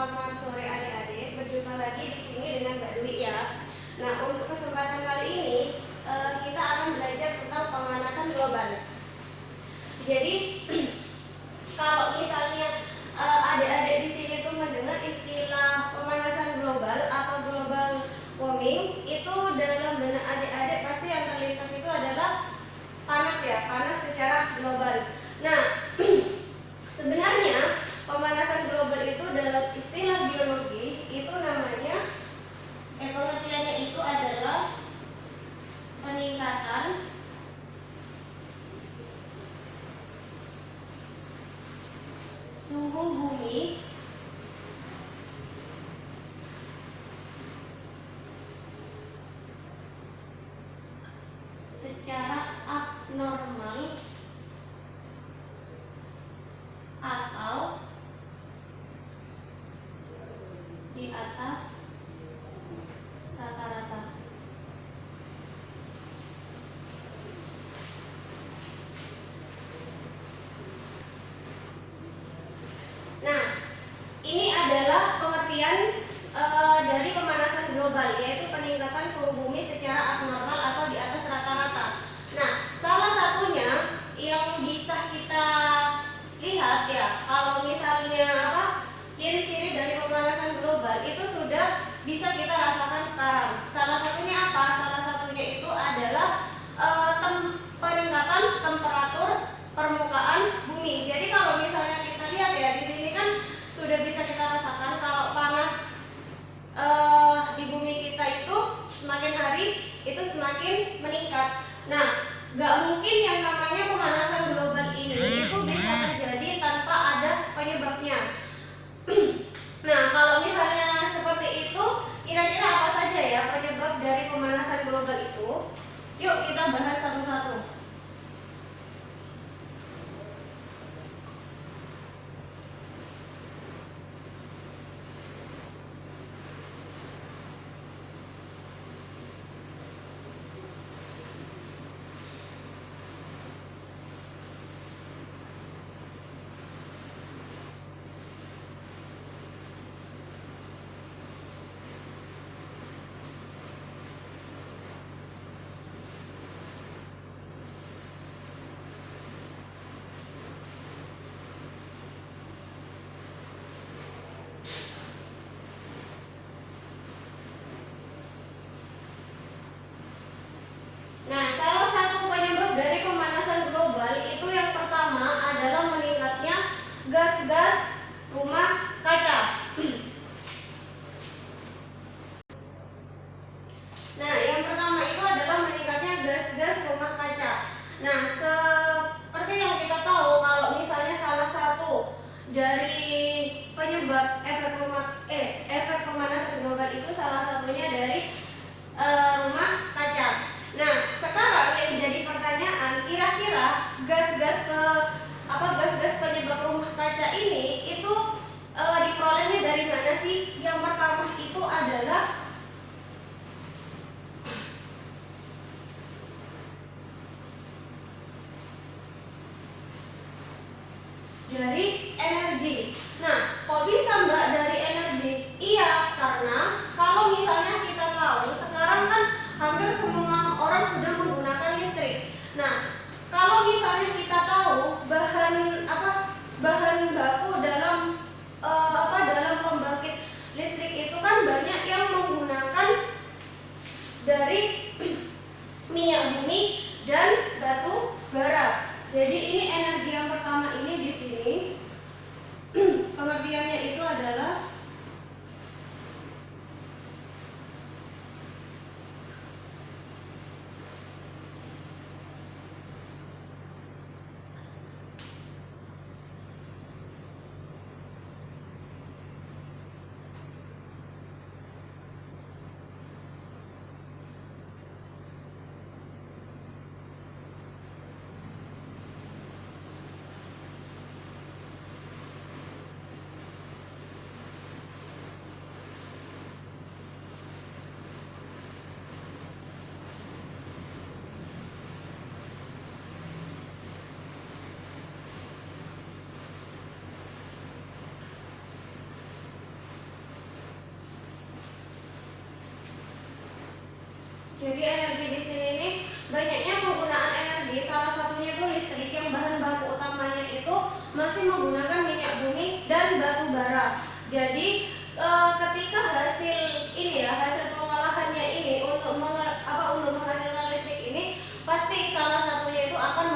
Selamat sore adik-adik, berjumpa lagi di sini dengan Mbak Dwi ya. Nah, untuk kesempatan kali ini kita akan belajar tentang pemanasan global. Jadi kalau misalnya adik-adik di sini tuh mendengar istilah pemanasan global atau global warming, itu dalam benak adik-adik pasti yang terlintas itu adalah panas ya, panas secara global. Nah, sebenarnya pemanasan global itu dalam istilah biologi itu namanya pengertiannya itu adalah peningkatan suhu bumi secara abnormal atau di atas rata-rata. Nah, ini adalah pengertian dari pemanasan global, yaitu peningkatan suhu bumi secara abnormal atau di atas rata-rata. Nah, salah satunya yang bisa kita lihat ya, kalau misalnya ciri-ciri dari pemanasan global itu sudah bisa kita rasakan sekarang. Salah satunya apa? Salah satunya itu adalah peningkatan temperatur permukaan bumi. Jadi kalau misalnya kita lihat ya, di sini kan sudah bisa kita rasakan kalau panas di bumi kita itu semakin hari itu semakin meningkat. Nah, nggak mungkin yang namanya pemanasan global ini itu bisa terjadi tanpa ada penyebabnya. Nah, kalau misalnya seperti itu, kira-kira apa saja ya penyebab dari pemanasan global itu? Yuk kita bahas satu-satu. Nah, salah satu penyebab dari pemanasan global itu yang pertama adalah meningkatnya gas-gas rumah kaca. Nah, yang pertama itu adalah meningkatnya gas-gas rumah kaca. Nah, seperti yang kita tahu kalau misalnya salah satu dari penyebab efek pemanasan global itu salah satunya dari rumah kaca. Nah, sekarang yang jadi pertanyaan, kira-kira gas-gas penyebab rumah kaca ini itu diperolehnya dari mana sih? Yang pertama itu adalah dari energi. Nah, kok bisa Mbak dari energi? Iya, karena kalau misalnya kita tahu sekarang kan hampir semua orang sudah menggunakan listrik. Nah, kalau misalnya kita tahu bahan baku dalam dalam pembangkit listrik itu kan banyak yang menggunakan dari minyak bumi dan batu bara. Jadi ini energi yang pertama ini di sini pengertiannya itu adalah Jadi energi di sini nih banyaknya penggunaan energi, salah satunya itu listrik yang bahan baku utamanya itu masih menggunakan minyak bumi dan batu bara. Jadi ketika hasil ini ya, hasil pengolahannya ini untuk untuk menghasilkan listrik ini pasti salah satunya itu akan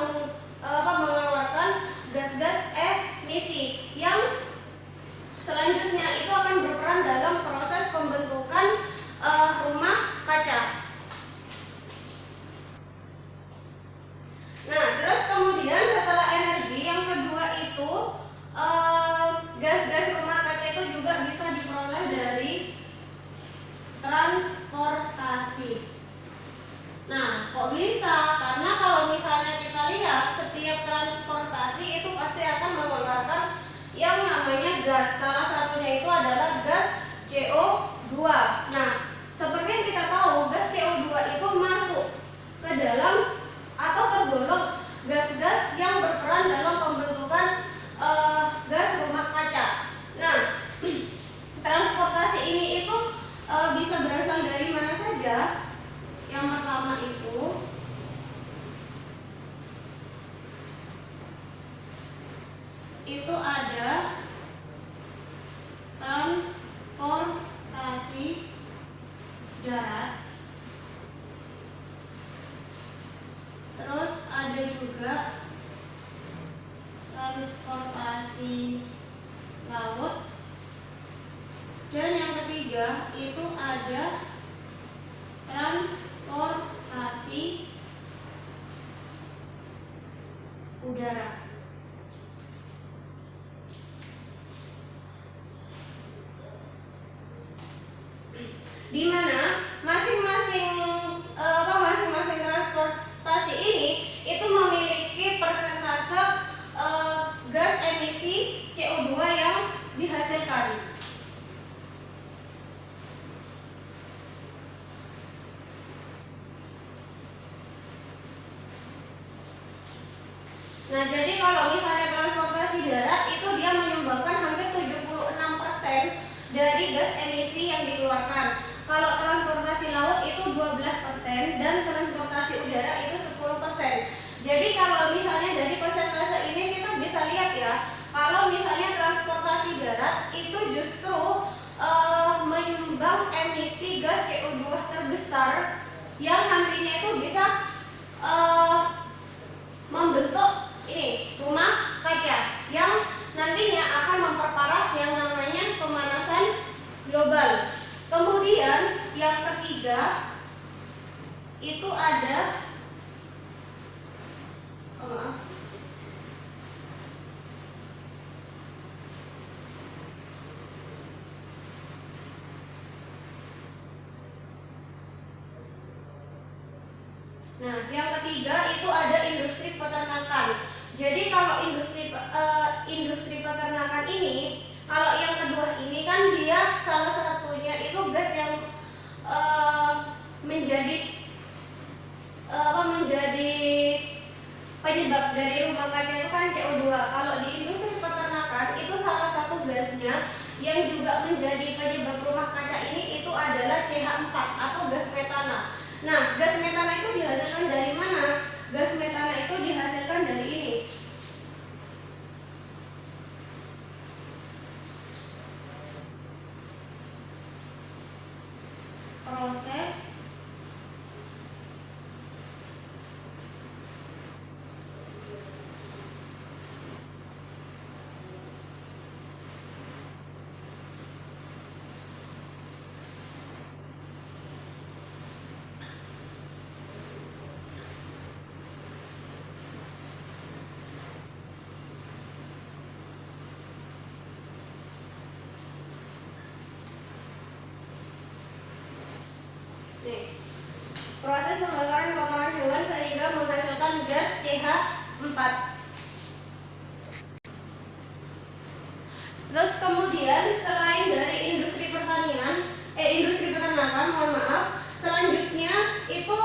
mengeluarkan gas-gas emisi yang selanjutnya itu akan berperan dalam proses pembentukan rumah kaca. Nah, terus kemudian setelah energi yang kedua itu gas-gas rumah kaca itu juga bisa diperoleh dari transportasi. Nah, kok bisa? Karena kalau misalnya kita lihat setiap transportasi itu pasti akan mengeluarkan yang namanya gas. Salah satunya itu adalah gas CO2. Nah, seperti yang kita tahu, gas CO2 itu masuk ke dalam atau tergolong gas-gas yang berperan dalam pembentukan gas rumah kaca. Nah, transportasi ini itu bisa berasal dari mana saja? Yang pertama itu ada transportasi darat, terus ada juga transportasi laut, dan yang ketiga itu ada transportasi udara. Di mana masing-masing transportasi ini itu memiliki persentase gas emisi CO2 yang dihasilkan. Nah, jadi kalau misalnya transportasi darat itu dia menyumbangkan hampir 76% dari gas emisi yang dikeluarkan. Kalau transportasi laut itu 12% dan transportasi udara itu 10%. Jadi kalau misalnya dari persentase ini kita bisa lihat ya, kalau misalnya transportasi darat itu justru menyumbang emisi gas CO2 terbesar yang nantinya itu bisa membentuk ini rumah kaca yang nantinya akan memperparah yang namanya pemanasan global. Kemudian yang ketiga itu ada Nah, yang ketiga itu ada industri peternakan. Jadi kalau industri peternakan ini, kalau yang kedua ini kan dia salah satunya itu gas yang menjadi penyebab dari rumah kaca itu kan CO2. Kalau di industri peternakan itu salah satu gasnya yang juga menjadi penyebab rumah kaca ini itu adalah CH4 atau gas metana. Nah, gas metana itu dihasilkan dari mana? Gas metana itu dihasilkan dari ini. Proses proses pembakaran kotoran hewan sehingga menghasilkan gas CH4. Terus kemudian selain dari industri peternakan, selanjutnya itu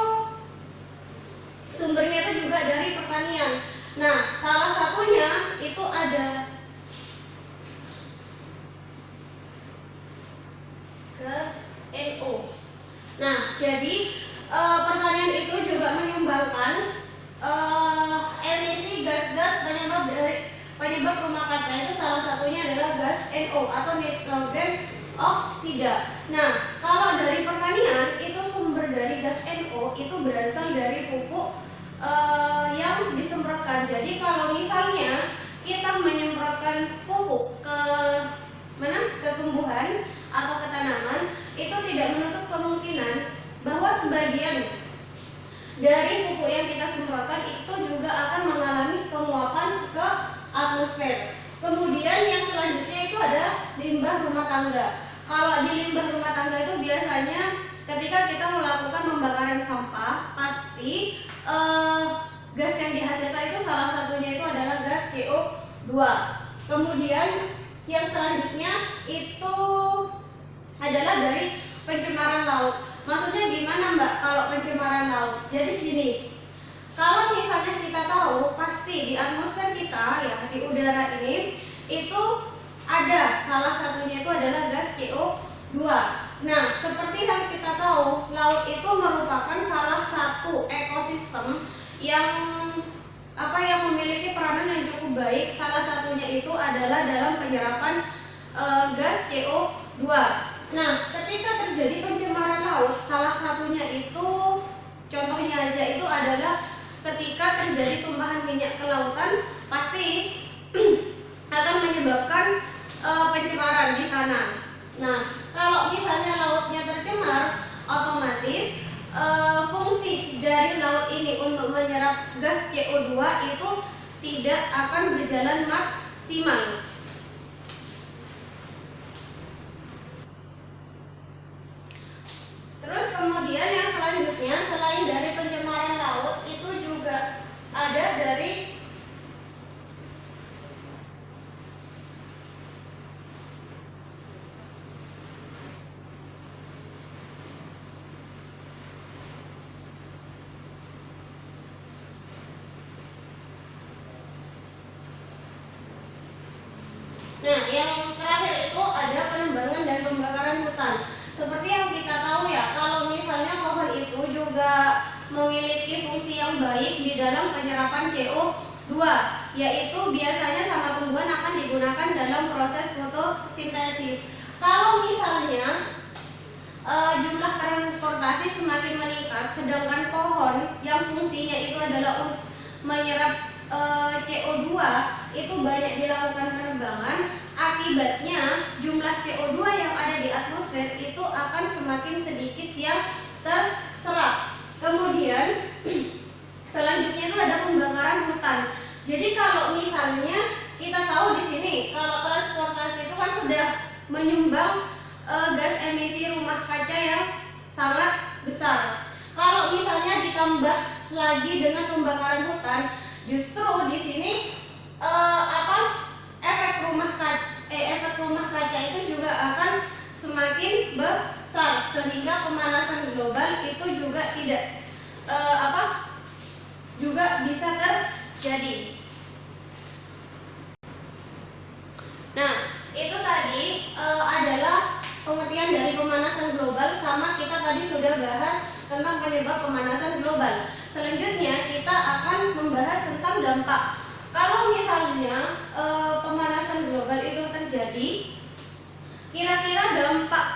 sumbernya itu juga dari pertanian. Nah, salah satunya itu ada gas NO. Nah, jadi penyebab rumah kaca itu salah satunya adalah gas NO atau nitrogen oksida. Nah, kalau dari pertanian itu sumber dari gas NO itu berasal dari pupuk yang disemprotkan. Jadi kalau misalnya kita menyemprotkan pupuk ke ke tumbuhan atau ke tanaman, itu tidak menutup kemungkinan bahwa sebagian dari pupuk yang kita semprotkan itu juga akan mengalami penguapan ke atmosfer. Kemudian yang selanjutnya itu ada limbah rumah tangga. Kalau di limbah rumah tangga itu biasanya ketika kita melakukan pembakaran sampah, pasti gas yang dihasilkan itu salah satunya itu adalah gas CO2. Kemudian yang selanjutnya itu adalah dari pencemaran laut. Maksudnya gimana Mbak kalau pencemaran laut? Jadi gini, kalau misalnya kita tahu pasti di atmosfer kita ya, di udara ini itu ada salah satunya itu adalah gas CO2. Nah, seperti yang kita tahu, laut itu merupakan salah satu ekosistem yang yang memiliki peranan yang cukup baik. Salah satunya itu adalah dalam penyerapan gas CO2. Nah, ketika terjadi pencemaran laut, salah satunya itu contohnya aja itu adalah ketika terjadi tumpahan minyak ke lautan, pasti akan menyebabkan pencemaran di sana. Nah, kalau misalnya lautnya tercemar, otomatis fungsi dari laut ini untuk menyerap gas CO2 itu tidak akan berjalan maksimal. Terus kemudian yang selanjutnya, selain dari pencemaran laut, itu juga ada dari yang terakhir itu ada penebangan dan pembakaran hutan. Seperti yang kita tahu ya, kalau misalnya pohon itu juga memiliki fungsi yang baik di dalam penyerapan CO2, yaitu biasanya sama tumbuhan akan digunakan dalam proses fotosintesis. Kalau misalnya jumlah transportasi semakin meningkat, sedangkan pohon yang fungsinya itu adalah menyerap CO2 itu banyak dilakukan penebangan, akibatnya jumlah CO2 yang ada di atmosfer itu akan semakin sedikit yang terserap. Kemudian selanjutnya itu ada pembakaran hutan. Jadi kalau misalnya kita tahu di sini kalau transportasi itu kan sudah menyumbang gas emisi rumah kaca yang sangat besar. Kalau misalnya ditambah lagi dengan pembakaran hutan, justru di sini efek rumah kaca itu juga akan semakin besar, sehingga pemanasan global itu juga tidak juga bisa terjadi. Nah, itu tadi adalah pengertian dari pemanasan global, sama kita tadi sudah bahas tentang penyebab pemanasan global. Selanjutnya kita akan membahas tentang dampak. Kalau misalnya pemanasan global itu terjadi, kira-kira dampak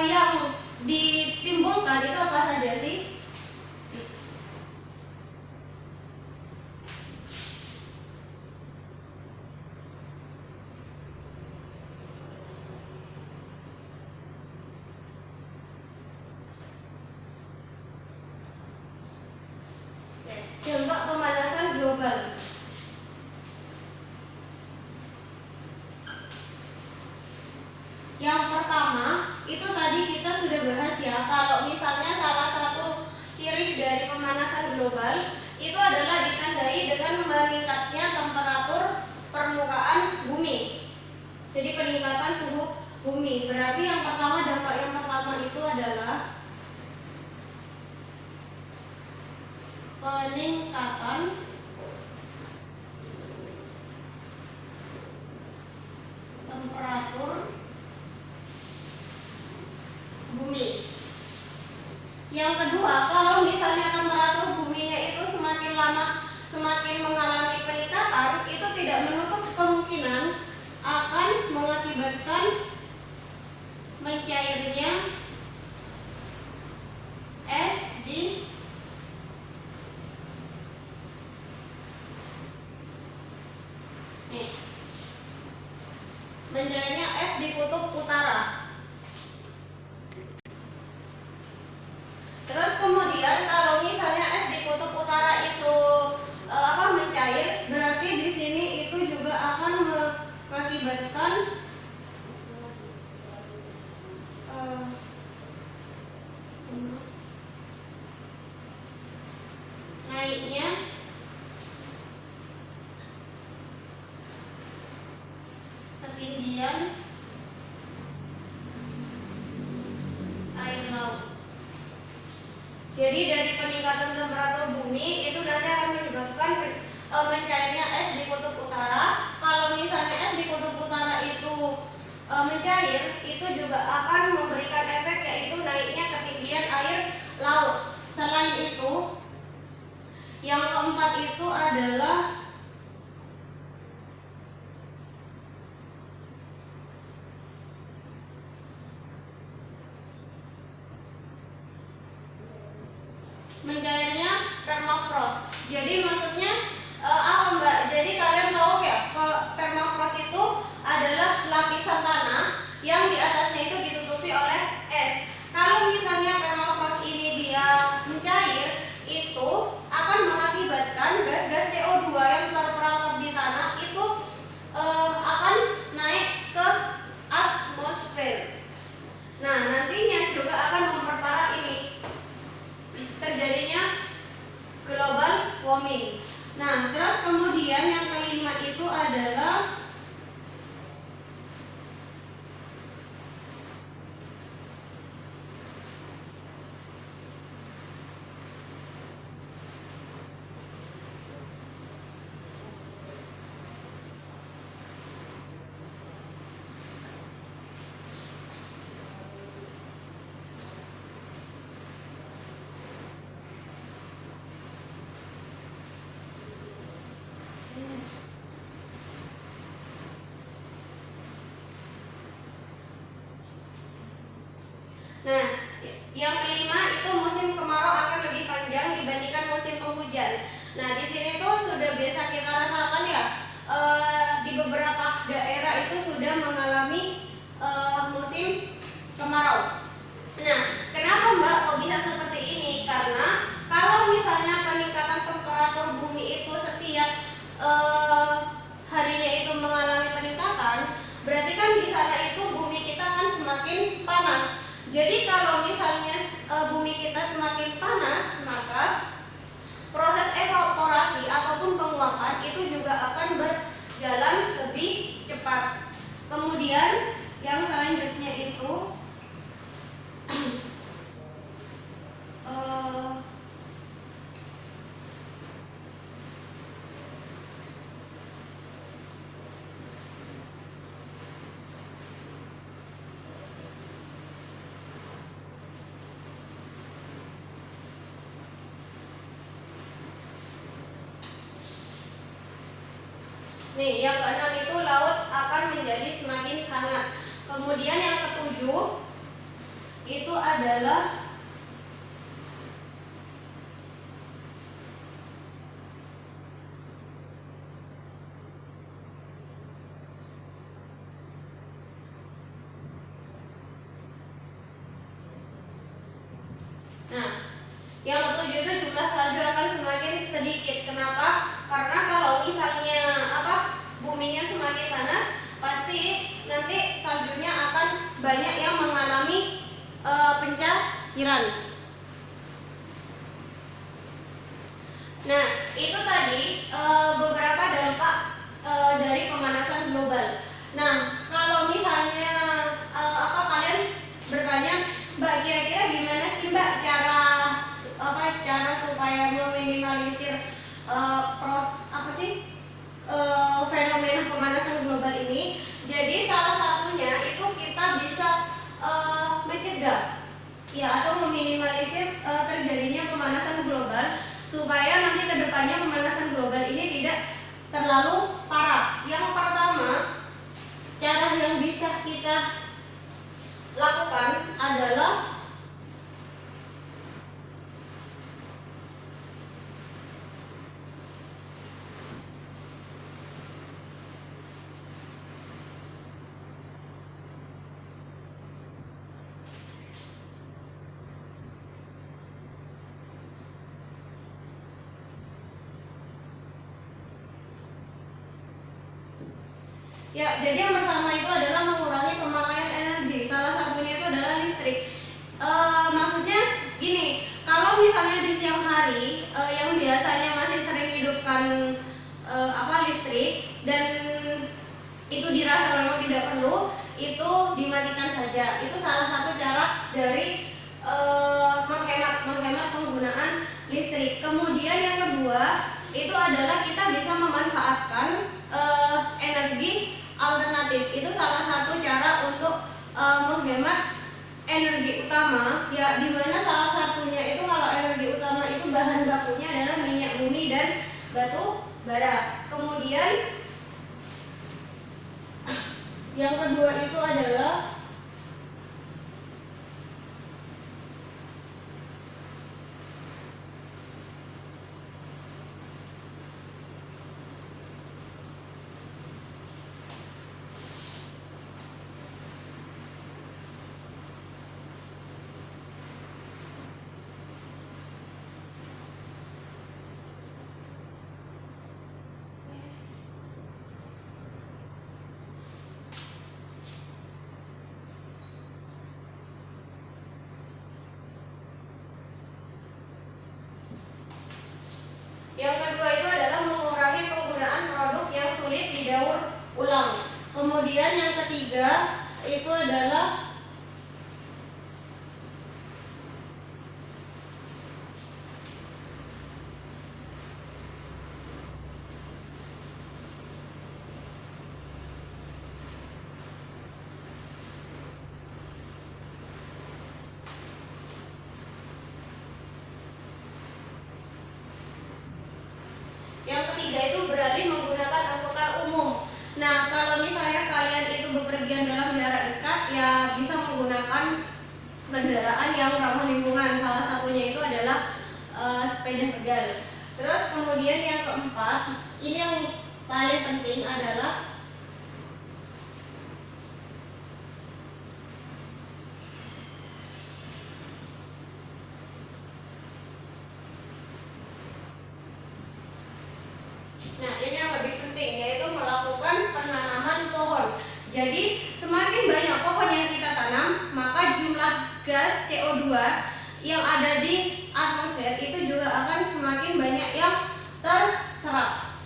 yang ditimbulkan itu apa saja sih? Dampak pemanasan global. Yang pertama, itu tadi kita sudah bahas ya, kalau misalnya salah satu ciri dari pemanasan global itu adalah ditandai dengan meningkatnya temperatur permukaan bumi. Jadi peningkatan suhu bumi. Berarti yang pertama, dampak yang pertama itu adalah peningkatan temperatur bumi. Yang kedua, kalau misalnya temperatur buminya itu semakin lama semakin mengalami peningkatan itu tidak menutup kemungkinan akan mengakibatkan mencairnya es di mencairnya es di kutub utara. Terus kemudian kalau misalnya es di kutub utara itu mencair, berarti di sini itu juga akan mengakibatkan naiknya ketinggian air laut. Jadi dari peningkatan temperatur bumi itu nanti akan menyebabkan mencairnya es di kutub utara. Kalau misalnya es di kutub utara itu mencair, itu juga akan memberikan efek yaitu naiknya ketinggian air laut. Selain itu, yang keempat itu adalah mencairnya permafrost. Jadi maksudnya apa Mbak? Jadi kalian tahu ya, kalau permafrost itu adalah lapisan tanah yang di atasnya itu ditutupi oleh es. Kalau misalnya permafrost ini dia mencair, itu akan mengakibatkan gas-gas CO2 yang terperangkap di tanah itu akan naik ke atmosfer. Nah, nantinya juga akan memperparah ini terjadinya global warming. Nah, terus kemudian yang kelima itu adalah Nah, yang kelima itu musim kemarau akan lebih panjang dibandingkan musim penghujan. Nah, di sini tuh sudah biasa kita rasakan ya, di beberapa daerah itu sudah mengalami musim kemarau. Nah, kenapa Mbak kok bisa seperti ini? Karena kalau misalnya peningkatan temperatur bumi itu setiap harinya itu mengalami peningkatan, berarti kan di sana itu bumi kita kan semakin panas. Jadi kalau misalnya bumi kita semakin panas, maka proses evaporasi ataupun penguapan itu juga akan berjalan lebih cepat. Kemudian yang selanjutnya itu nih, yang keenam itu laut akan menjadi semakin hangat. Kemudian yang ketujuh itu adalah yang ketujuh itu jumlah salju akan semakin sedikit. Kenapa? Karena kalau misalnya buminya semakin panas, pasti nanti saljunya akan banyak yang mengalami pencairan. Nah, itu tadi beberapa dampak dari pemanasan global. Nah, kalau misalnya kalian bertanya, Mbak, kira-kira gimana sih Mbak cara supaya meminimalisir fenomena pemanasan global ini? Jadi salah satunya itu kita bisa mencegah ya atau meminimalisir terjadinya pemanasan global supaya nanti kedepannya pemanasan global ini tidak terlalu parah. Yang pertama, cara yang bisa kita lakukan adalah ya, jadi yang pertama itu adalah mengurangi pemakaian energi. Salah satunya itu adalah listrik. Maksudnya gini, kalau misalnya di siang hari yang biasanya masih sering hidupkan listrik dan itu dirasa memang tidak perlu, itu dimatikan saja. Itu salah satu cara dari menghemat penggunaan listrik. Kemudian yang kedua itu adalah kita bisa memanfaatkan energi alternatif. Itu salah satu cara untuk menghemat energi utama, ya, dimana salah satunya itu kalau energi utama itu bahan bakunya adalah minyak bumi dan batu bara. Kemudian yang kedua itu adalah mengurangi penggunaan produk yang sulit didaur ulang. Kemudian yang ketiga itu adalah itu beralih menggunakan angkutan umum. Nah, kalau misalnya kalian itu bepergian dalam jarak dekat, ya bisa menggunakan kendaraan yang ramah lingkungan. Salah satunya itu adalah sepeda pedal. Terus kemudian yang keempat, ini yang paling penting adalah ini yang lebih penting, yaitu melakukan penanaman pohon. Jadi semakin banyak pohon yang kita tanam, maka jumlah gas CO2 yang ada di atmosfer itu juga akan semakin banyak yang terserap.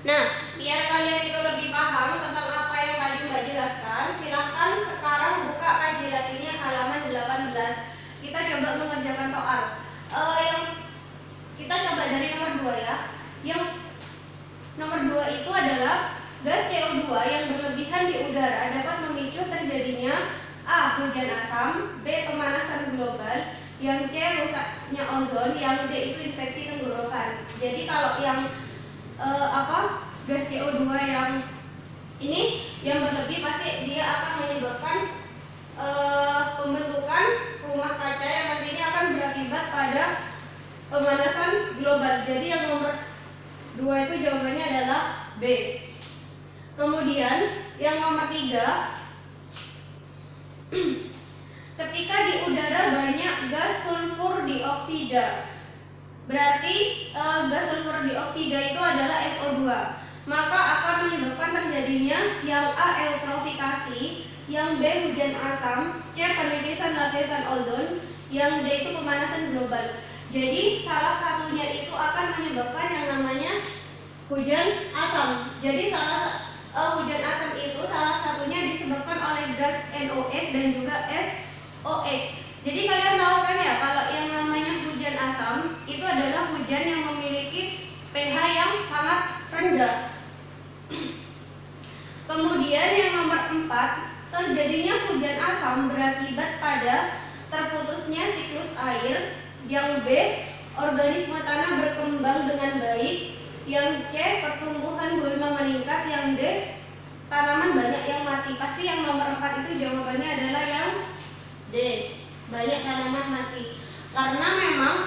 Nah, biar kalian itu lebih paham tentang apa yang tadi Mbak jelaskan, silahkan sekarang buka kaji latinnya halaman 18. Kita coba mengerjakan soal. Yang kita coba dari nomor 2 ya. Yang nomor 2 itu adalah gas CO2 yang berlebihan di udara dapat memicu terjadinya A. Hujan asam, B. Pemanasan global, yang C. rusaknya ozon, yang D. itu infeksi tenggorokan. Jadi kalau yang gas CO2 yang ini yang berlebih pasti dia akan menyebabkan pembentukan rumah kaca yang nantinya akan berakibat pada pemanasan global. Jadi yang nomor 2 itu jawabannya adalah B. Kemudian yang nomor 3, ketika di udara banyak gas sulfur dioksida, berarti gas sulfur dioksida itu adalah SO2, maka akan menyebabkan terjadinya yang A. eutrofikasi, yang B. hujan asam, C. penipisan lapisan ozon, yang D. itu pemanasan global. Jadi salah satunya itu akan menyebabkan yang namanya hujan asam. Jadi hujan asam itu salah satunya disebabkan oleh gas NOx dan juga SOx. Jadi kalian tahu kan ya, kalau yang namanya hujan asam itu adalah hujan yang memiliki pH yang sangat rendah. Kemudian yang nomor 4, terjadinya hujan asam berakibat pada terputusnya siklus air Yang B, organisme tanah berkembang dengan baik. Yang C, pertumbuhan gulma meningkat. Yang D, tanaman banyak yang mati. Pasti yang nomor 4 itu jawabannya adalah yang D, banyak tanaman mati. Karena memang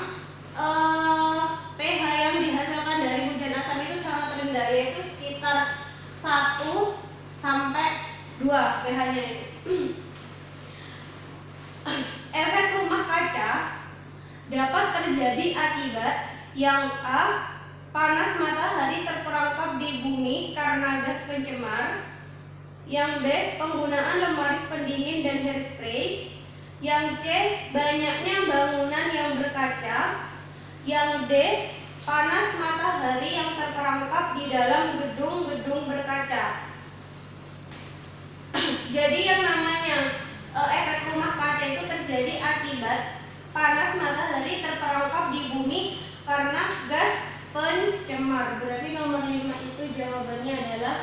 pH yang dihasilkan dari hujan asam itu sangat rendah, yaitu sekitar 1 sampai 2 pH-nya itu. Efek rumah kaca dapat terjadi akibat yang A, panas matahari terperangkap di bumi karena gas pencemar. Yang B, penggunaan lemari pendingin dan hairspray. Yang C, banyaknya bangunan yang berkaca. Yang D, panas matahari yang terperangkap di dalam gedung-gedung berkaca. Jadi yang namanya efek rumah kaca itu terjadi akibat panas matahari terperangkap di bumi karena gas pencemar. Berarti nomor 5 itu jawabannya adalah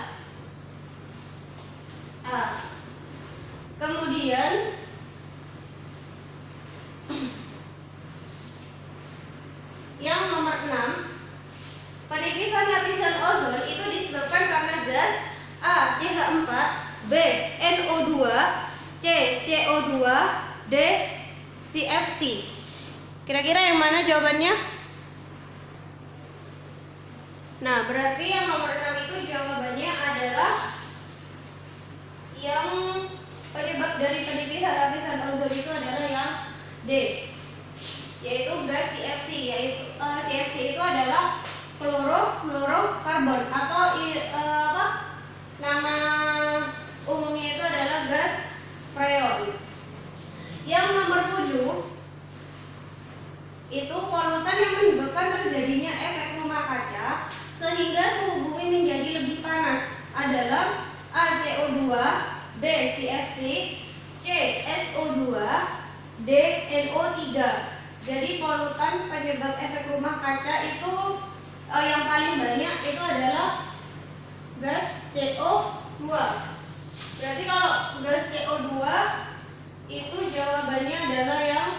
A. Kemudian yang nomor 6, penipisan lapisan ozon itu disebabkan karena gas A, CH4, B, NO2, C, CO2, D, CFC. Kira-kira yang mana jawabannya? Nah, berarti yang nomor 6 itu jawabannya adalah yang penyebab dari penipisan lapisan ozon itu adalah yang D, yaitu gas CFC. Yaitu CFC itu adalah klorofluorokarbon atau nama umumnya itu adalah gas freon. Yang nomor 7 itu polutan yang menyebabkan terjadinya efek rumah kaca sehingga suhu bumi menjadi lebih panas adalah A, CO2, B, CFC, C, SO2, D, NO3. Jadi polutan penyebab efek rumah kaca itu yang paling banyak itu adalah gas CO2. Berarti kalau gas CO2 itu jawabannya adalah yang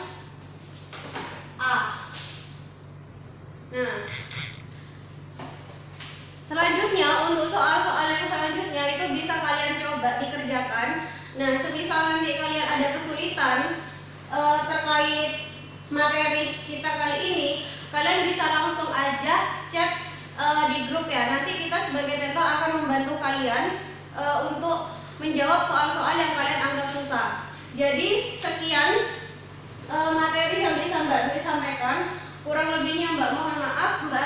A. Nah, selanjutnya untuk soal-soal yang selanjutnya itu bisa kalian coba dikerjakan. Nah, semisal nanti kalian ada kesulitan terkait materi kita kali ini, kalian bisa langsung aja chat di grup ya. Nanti kita sebagai tutor akan membantu kalian untuk menjawab soal-soal yang kalian anggap susah. Jadi sekian materi yang bisa Mbak Dwi sampaikan. Kurang lebihnya Mbak mohon maaf. Mbak